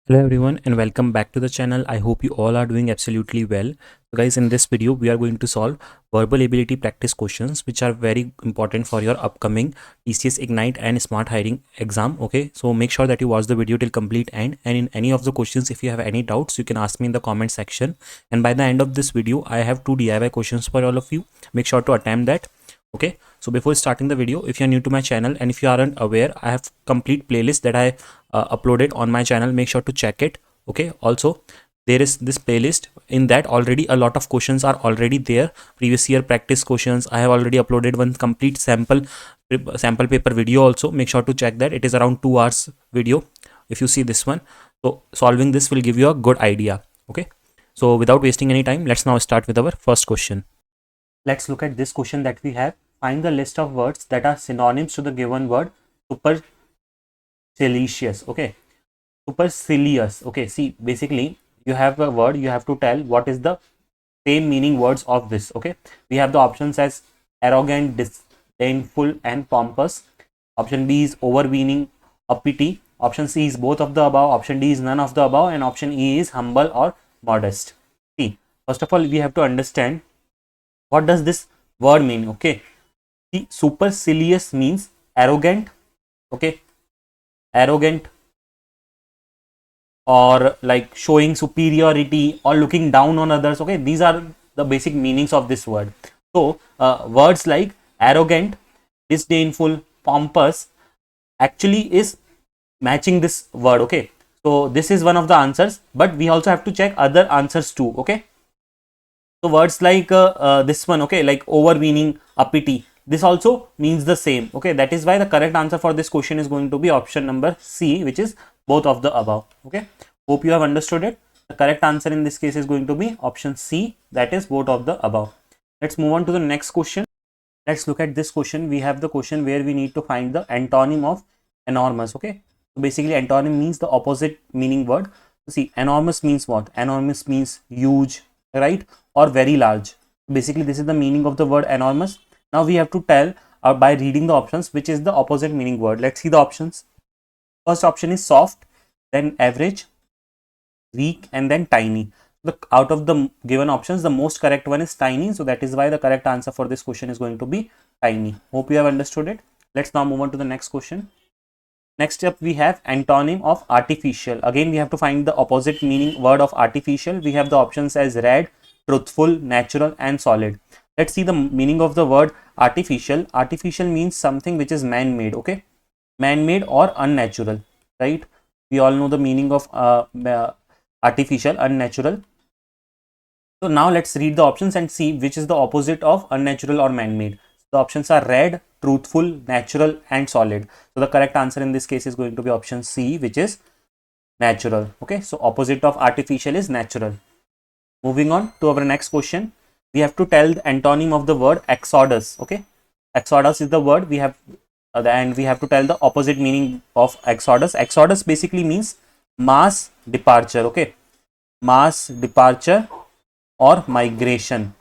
Hello everyone and welcome back to the channel. I hope you all are doing absolutely well. So guys, in this video we are going to solve verbal ability practice questions which are very important for your upcoming TCS Ignite and Smart Hiring exam. Okay, so make sure that you watch the video till complete end, and in any of the questions if you have any doubts you can ask me in the comment section, and by the end of this video I have two DIY questions for all of you. Make sure to attempt that. Okay, so before starting the video, if you're new to my channel and if you aren't aware, I have complete playlist that I uploaded on my channel. Make sure to check it. Okay, also there is this playlist. In that already a lot of questions are already there, previous year practice questions. I have already uploaded one complete sample paper video also. Make sure to check that. It is around 2 hours video if you see this one. So solving this will give you a good idea. Okay, so without wasting any time, let's now start with our first question. Let's look at this question that we have. Find the list of words that are synonyms to the given word supercilious. Okay, supercilious. Okay, see, basically you have a word, you have to tell what is the same meaning words of this. Okay, we have the options as arrogant, disdainful and pompous. Option B is overweening, uppity. Option C is both of the above. Option D is none of the above, and option E is humble or modest. See, first of all we have to understand what does this word mean. Okay, see, supercilious means arrogant. Okay, arrogant or like showing superiority or looking down on others. Okay, these are the basic meanings of this word. So words like arrogant, disdainful, pompous actually is matching this word. Okay, so this is one of the answers, but we also have to check other answers too. Okay, so words like this one, okay, like overweening, uppity, this also means the same. Okay, that is why the correct answer for this question is going to be option number C, which is both of the above. Okay, hope you have understood it. The correct answer in this case is going to be option C, that is both of the above. Let's move on to the next question. Let's look at this question. We have the question where we need to find the antonym of enormous. Okay, so basically antonym means the opposite meaning word. So see, enormous means what? Enormous means huge, right, or very large. Basically this is the meaning of the word enormous. Now we have to tell by reading the options which is the opposite meaning word. Let's see the options. First option is soft, then average, weak, and then tiny. Out of the given options, the most correct one is tiny. So that is why the correct answer for this question is going to be tiny. Hope you have understood it. Let's now move on to the next question. Next up we have antonym of artificial. Again we have to find the opposite meaning word of artificial. We have the options as red, truthful, natural and solid. Let's see the meaning of the word artificial. Artificial means something which is man-made. Okay, man-made or unnatural, right? We all know the meaning of artificial, unnatural. So now let's read the options and see which is the opposite of unnatural or man-made. The options are red, truthful, natural and solid. So the correct answer in this case is going to be option C, which is natural. Okay, so opposite of artificial is natural. Moving on to our next question. We have to tell the antonym of the word exodus. Okay, exodus is the word we have and we have to tell the opposite meaning of exodus. Exodus basically means mass departure. Okay, mass departure or migration.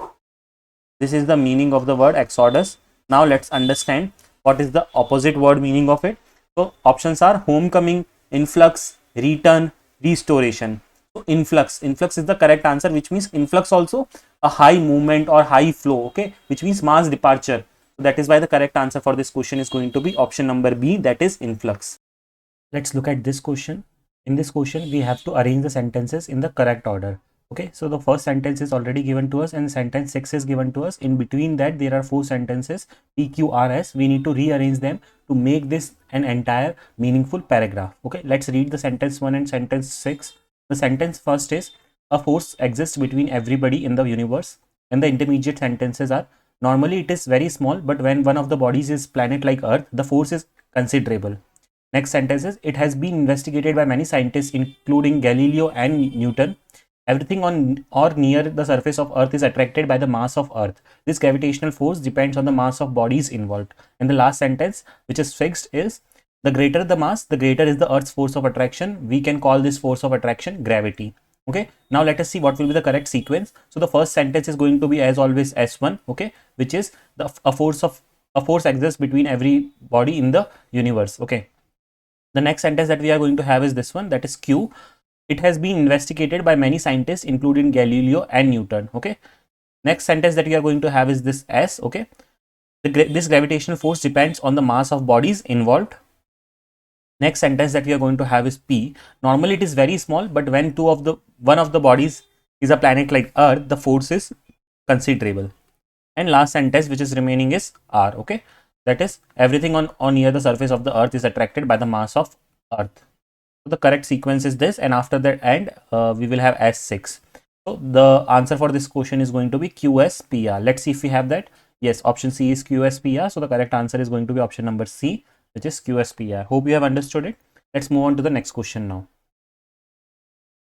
This is the meaning of the word exodus. Now let's understand what is the opposite word meaning of it. So options are homecoming, influx, return, restoration. So influx is the correct answer, which means influx also a high movement or high flow. Okay, which means mass departure. So that is why the correct answer for this question is going to be option number B, that is influx. Let's look at this question. In this question we have to arrange the sentences in the correct order. Okay, so the first sentence is already given to us and sentence 6 is given to us. In between that there are 4 sentences P, Q, R, S. We need to rearrange them to make this an entire meaningful paragraph. Okay, let's read the sentence 1 and sentence 6. The sentence first is, a force exists between everybody in the universe, and the intermediate sentences are, normally it is very small, but when one of the bodies is planet like Earth, the force is considerable. Next sentence is, it has been investigated by many scientists including Galileo and Newton. Everything on or near the surface of Earth is attracted by the mass of Earth. This gravitational force depends on the mass of bodies involved. And the last sentence, which is fixed, is, the greater the mass, the greater is the Earth's force of attraction. We can call this force of attraction gravity. Okay, now let us see what will be the correct sequence. So the first sentence is going to be as always S1, okay, which is a force exists between every body in the universe. Okay, the next sentence that we are going to have is this one, that is Q. It has been investigated by many scientists, including Galileo and Newton. Okay. Next sentence that we are going to have is this S. Okay. This gravitational force depends on the mass of bodies involved. Next sentence that we are going to have is P. Normally it is very small, but when one of the bodies is a planet like Earth, the force is considerable. And last sentence which is remaining is R. Okay. That is everything on near the surface of the Earth is attracted by the mass of Earth. So the correct sequence is this, and after that end we will have S6. So the answer for this question is going to be QSPR. Let's see if we have that. Yes, option C is QSPR. So the correct answer is going to be option number C, which is QSPR. Hope you have understood it. Let's move on to the next question now.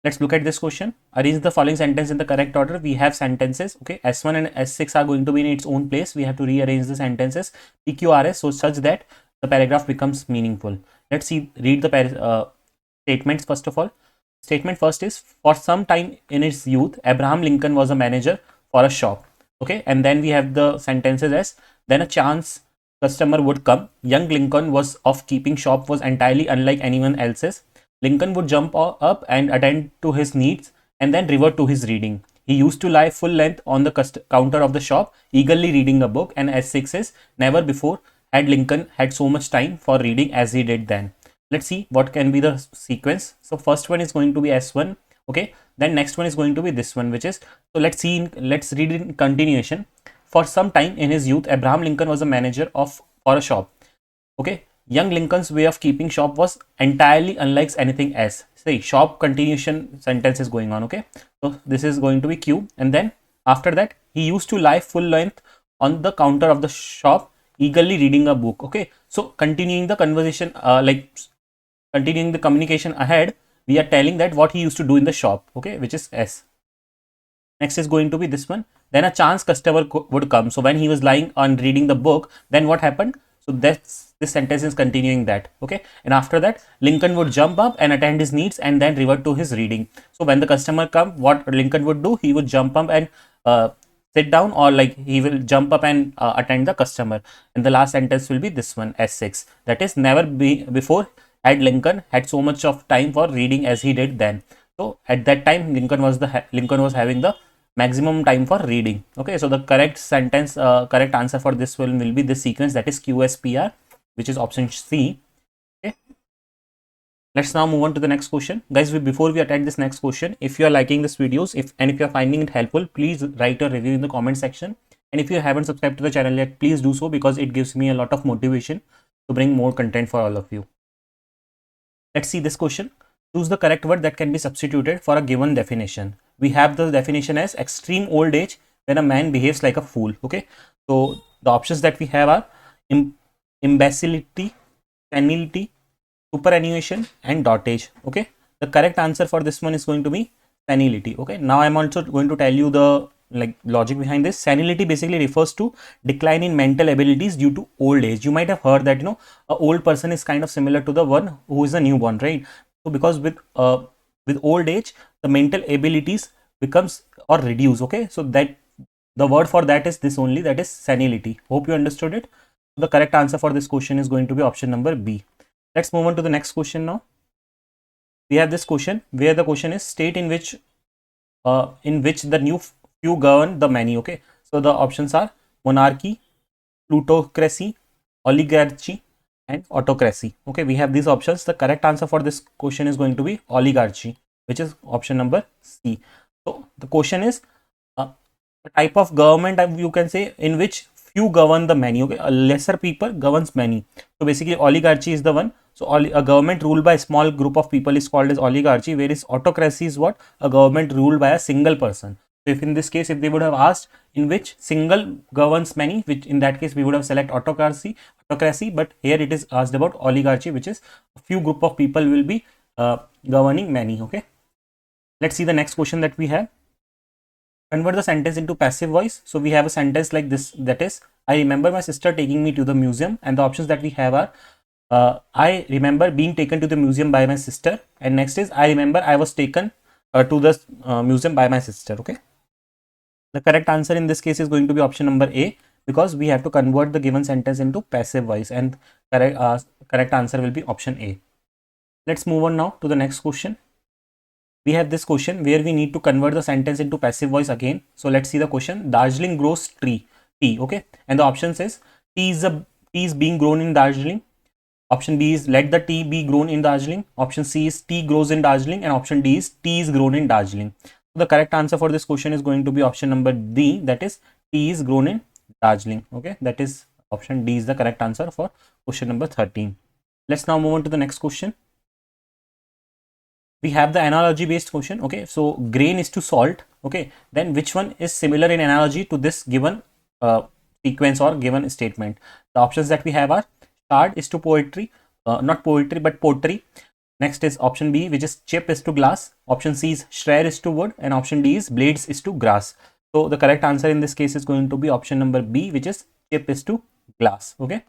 Let's look at this question. Arrange the following sentence in the correct order. We have sentences. Okay, S1 and S6 are going to be in its own place. We have to rearrange the sentences PQRS so such that the paragraph becomes meaningful. Let's read the statements first of all. Statement first is, for some time in his youth, Abraham Lincoln was a manager for a shop. Okay, and then we have the sentences as, then a chance customer would come. Young Lincoln was of keeping shop was entirely unlike anyone else's. Lincoln would jump up and attend to his needs and then revert to his reading. He used to lie full length on the counter of the shop, eagerly reading a book, and S6 is, never before had Lincoln had so much time for reading as he did then. Let's see what can be the sequence. So first one is going to be S1. Okay, then next one is going to be this one, which is, so let's read it in continuation. For some time in his youth, Abraham Lincoln was a manager for a shop. Okay, young Lincoln's way of keeping shop was entirely unlike anything else. See, shop continuation sentence is going on. Okay, so this is going to be Q, and then after that he used to lie full length on the counter of the shop, eagerly reading a book. Okay, so continuing the conversation, continuing the communication ahead, we are telling that what he used to do in the shop. Okay, which is S. Next is going to be this one. Then a chance customer would come. So when he was lying on reading the book, then what happened? So this sentence is continuing that. Okay, and after that Lincoln would jump up and attend his needs and then revert to his reading. So when the customer come, what Lincoln would do? He would jump up and sit down, or like he will jump up and attend the customer. And the last sentence will be this one, S6. That is, never before had Lincoln had so much of time for reading as he did then. So at that time Lincoln was having the maximum time for reading. Okay, so the correct answer for this one will be this sequence, that is QSPR, which is option C. Okay, let's now move on to the next question. Guys, before we attend this next question, if you are liking this videos, if you are finding it helpful, please write a review in the comment section. And if you haven't subscribed to the channel yet, please do so, because it gives me a lot of motivation to bring more content for all of you. Let's see this question. Choose the correct word that can be substituted for a given definition. We have the definition as extreme old age when a man behaves like a fool. Okay, so the options that we have are imbecility, senility, superannuation, and dotage. Okay, the correct answer for this one is going to be senility. Okay, now I'm also going to tell you the logic behind this. Senility basically refers to decline in mental abilities due to old age. You might have heard that, an old person is kind of similar to the one who is a newborn, right? So because with old age, the mental abilities becomes or reduce. Okay, so that the word for that is this only, that is senility. Hope you understood it. The correct answer for this question is going to be option number B. Let's move on to the next question now. We have this question where the question is, state in which the few govern the many. Okay, so the options are monarchy, plutocracy, oligarchy, and autocracy. Okay, we have these options. The correct answer for this question is going to be oligarchy, which is option number C. So the question is a type of government, you can say, in which few govern the many. Okay, a lesser people governs many. So basically oligarchy is the one. So a government ruled by a small group of people is called as oligarchy, whereas autocracy is what? A government ruled by a single person. So if in this case, if they would have asked in which single governs many, which in that case we would have select autocracy, but here it is asked about oligarchy, which is a few group of people will be governing many. Okay, let's see the next question that we have. Convert the sentence into passive voice. So we have a sentence like this, that is, I remember my sister taking me to the museum, and the options that we have are I remember being taken to the museum by my sister, and next is I remember I was taken to the museum by my sister. Okay, the correct answer in this case is going to be option number A, because we have to convert the given sentence into passive voice, and correct answer will be option A. Let's move on now to the next question. we have this question where we need to convert the sentence into passive voice again. So let's see the question. Darjeeling grows tree, tea, okay, and the option says tea is being grown in Darjeeling. Option B is let the tea be grown in Darjeeling. Option C is tea grows in Darjeeling, and option D is tea is grown in Darjeeling. So the correct answer for this question is going to be option number D, that is tea is grown in Darjeeling. Okay, that is option D is the correct answer for question number 13. Let's now move on to the next question. We have the analogy based question. Okay, so grain is to salt. Okay, then which one is similar in analogy to this given sequence or given statement? The options that we have are shard is to poetry, not poetry but pottery. Next is option B, which is chip is to glass. Option C is shred is to wood, and option D is blades is to grass. So the correct answer in this case is going to be option number B, which is chip is to glass. Okay,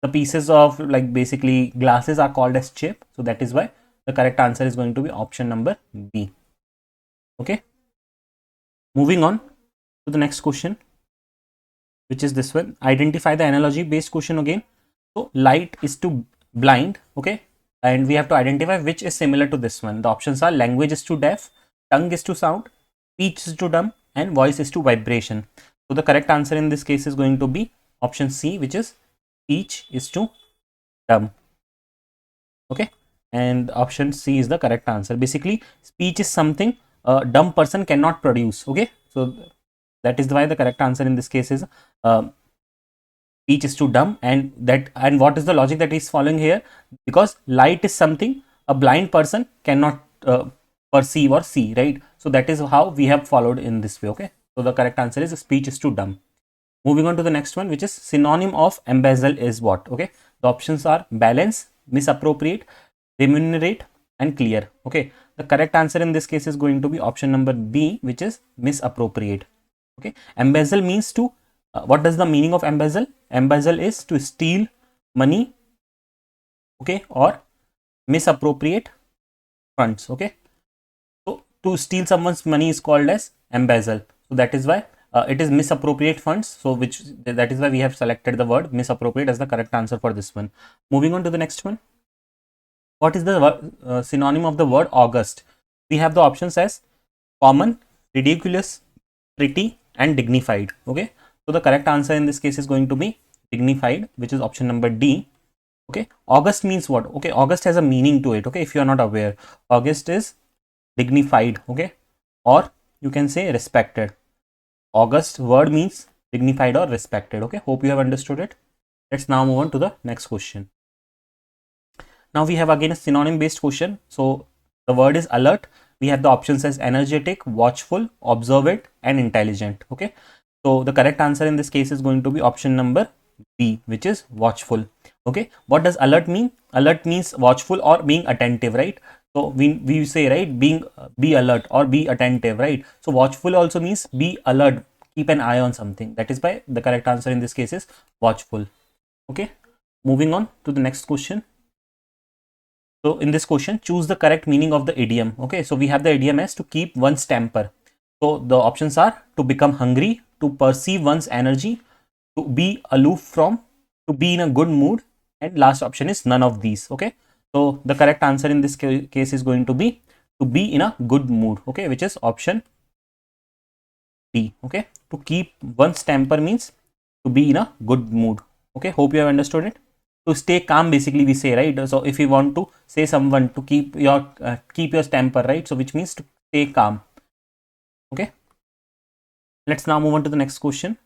the pieces of like basically glasses are called as chip, so that is why the correct answer is going to be option number B. Okay, moving on to the next question, which is this one. Identify the analogy based question again. So light is to blind. Okay, and we have to identify which is similar to this one. The options are language is to deaf, tongue is to sound, speech is to dumb, and voice is to vibration. So the correct answer in this case is going to be option C, which is speech is to dumb. Okay, and option C is the correct answer. Basically, speech is something a dumb person cannot produce. Okay, so that is why the correct answer in this case is speech is to dumb. And what is the logic that is following here? Because light is something a blind person cannot perceive or see, right? So that is how we have followed in this way. Okay, so the correct answer is speech is to dumb. Moving on to the next one, which is synonym of embezzle is what? Okay, the options are balance, misappropriate, remunerate, and clear. Okay, the correct answer in this case is going to be option number B, which is misappropriate. Okay, embezzle means to what does the meaning of embezzle? Embezzle is to steal money, okay, or misappropriate funds. Okay, so to steal someone's money is called as embezzle. So that is why it is misappropriate funds. So that is why we have selected the word misappropriate as the correct answer for this one. Moving on to the next one. What is the synonym of the word August? We have the options as common, ridiculous, pretty, and dignified. Okay, so the correct answer in this case is going to be dignified, which is option number D. Okay, August means what? Okay, August has a meaning to it. Okay, if you are not aware, August is dignified. Okay, or you can say respected. August word means dignified or respected. Okay, hope you have understood it. Let's now move on to the next question. Now we have again a synonym based question. So the word is alert. We have the options as energetic, watchful, observant, and intelligent. Okay, so the correct answer in this case is going to be option number B, which is watchful. Okay, what does alert mean? Alert means watchful or being attentive, right? So we say, right, be alert or be attentive, right? So watchful also means be alert, keep an eye on something. That is why the correct answer in this case is watchful. Okay, moving on to the next question. So in this question, choose the correct meaning of the idiom. Okay, so we have the idiom as to keep one's temper. So the options are to become hungry, to perceive one's energy, to be aloof from, to be in a good mood, and last option is none of these. Okay, so the correct answer in this case is going to be in a good mood. Okay, which is option D. Okay, to keep one's temper means to be in a good mood. Okay, hope you have understood it. To stay calm, basically we say, right? So if you want to say someone to keep your temper, right? So which means to stay calm. Okay, let's now move on to the next question.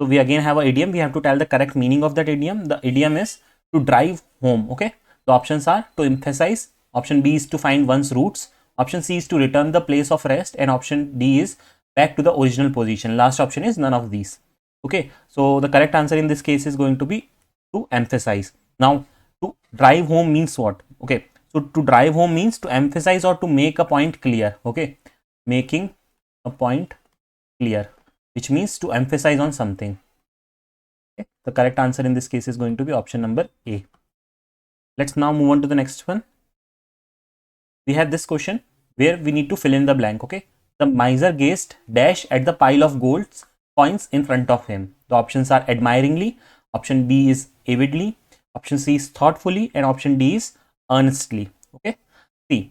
So we again have an idiom. We have to tell the correct meaning of that idiom. The idiom is to drive home. Okay, the options are to emphasize. Option B is to find one's roots. Option C is to return the place of rest, and option D is back to the original position. Last option is none of these. Okay, so the correct answer in this case is going to be to emphasize. Now, to drive home means what? Okay, so to drive home means to emphasize or to make a point clear. Okay, making a point clear, which means to emphasize on something. Okay, the correct answer in this case is going to be option number A. Let's now move on to the next one. We have this question where we need to fill in the blank. Okay, the miser gazed dash at the pile of golds coins in front of him. The options are admiringly, option B is avidly, option C is thoughtfully, and option D is earnestly. Okay, see,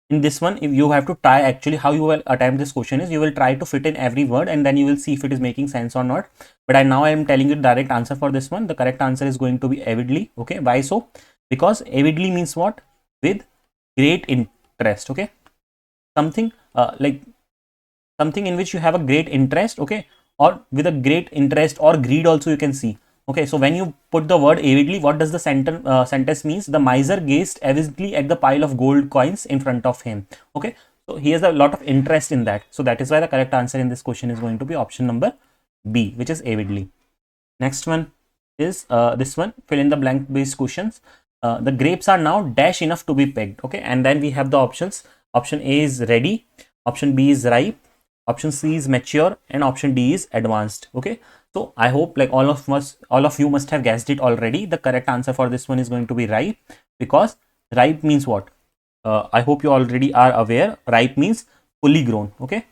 in this one, if you have to try, actually how you will attempt this question is you will try to fit in every word and then you will see if it is making sense or not. But I am telling you the direct answer for this one. The correct answer is going to be avidly. Okay, why so? Because avidly means what? With great interest. Okay, something like something in which you have a great interest. Okay, or with a great interest or greed also you can see. Okay, so when you put the word avidly, what does the sentence means? The miser gazed avidly at the pile of gold coins in front of him. Okay, so he has a lot of interest in that. So that is why the correct answer in this question is going to be option number B, which is avidly. Next one is this one, fill in the blank based questions. The grapes are now dash enough to be pegged. Okay, and then we have the options. Option A is ready, option B is ripe, option C is mature, and option D is advanced. Okay, so I hope like all of you must have guessed it already. The correct answer for this one is going to be ripe, because ripe means what? I hope you already are aware. Ripe means fully grown. Okay,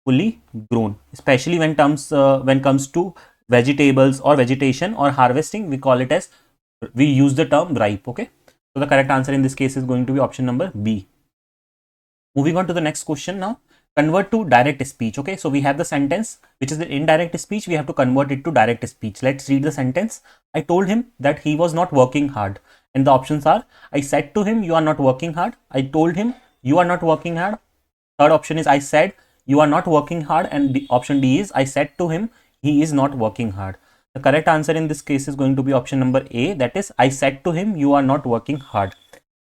fully grown, especially when comes to vegetables or vegetation or harvesting, we call it as, we use the term ripe. Okay, so the correct answer in this case is going to be option number B. Moving on to the next question now. Convert to direct speech. Okay, so we have the sentence which is the indirect speech. We have to convert it to direct speech. Let's read the sentence. I told him that he was not working hard, and the options are: I said to him, you are not working hard. I told him, you are not working hard. Third option is I said, you are not working hard, and the option D is I said to him, he is not working hard. The correct answer in this case is going to be option number A, that is I said to him, you are not working hard.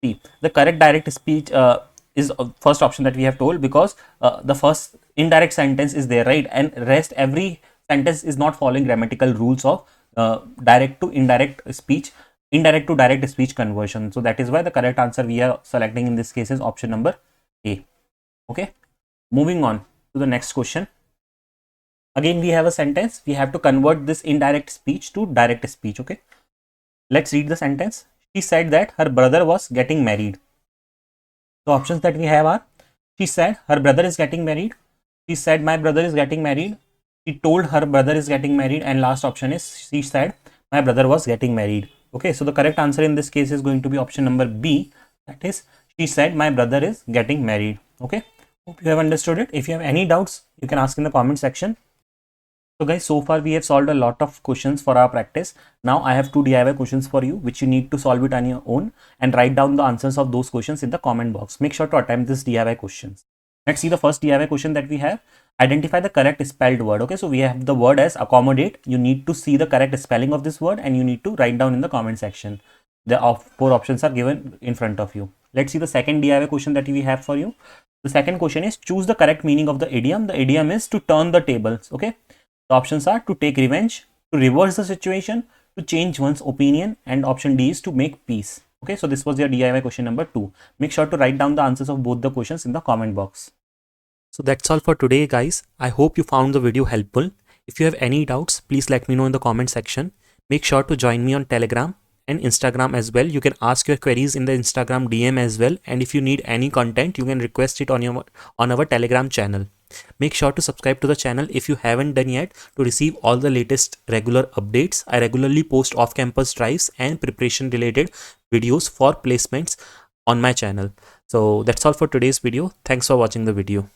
See, the correct direct speech is first option that we have told, because the first indirect sentence is there, right? And rest every sentence is not following grammatical rules of direct to indirect speech, indirect to direct speech conversion. So that is why the correct answer we are selecting in this case is option number A. Okay, moving on to the next question. Again, we have a sentence. We have to convert this indirect speech to direct speech. Okay, let's read the sentence. She said that her brother was getting married. The options that we have are: she said her brother is getting married, she said my brother is getting married, she told her brother is getting married, and last option is she said my brother was getting married. Okay, so the correct answer in this case is going to be option number B, that is she said my brother is getting married. Okay, hope you have understood it. If you have any doubts, you can ask in the comment section. So guys, so far we have solved a lot of questions for our practice. Now I have two DIY questions for you, which you need to solve it on your own and write down the answers of those questions in the comment box. Make sure to attempt this DIY questions. Let's see the first DIY question that we have. Identify the correct spelled word. Okay, so we have the word as accommodate. You need to see the correct spelling of this word and you need to write down in the comment section. The four options are given in front of you. Let's see the second DIY question that we have for you. The second question is choose the correct meaning of the idiom. The idiom is to turn the tables. Okay. The options are to take revenge, to reverse the situation, to change one's opinion, and option D is to make peace. Okay, so this was your DIY question number 2. Make sure to write down the answers of both the questions in the comment box. So that's all for today, guys. I hope you found the video helpful. If you have any doubts, please let me know in the comment section. Make sure to join me on Telegram and Instagram as well. You can ask your queries in the Instagram DM as well. And if you need any content, you can request it on our Telegram channel. Make sure to subscribe to the channel if you haven't done yet to receive all the latest regular updates. I regularly post off-campus drives and preparation related videos for placements on my channel. So that's all for today's video. Thanks for watching the video.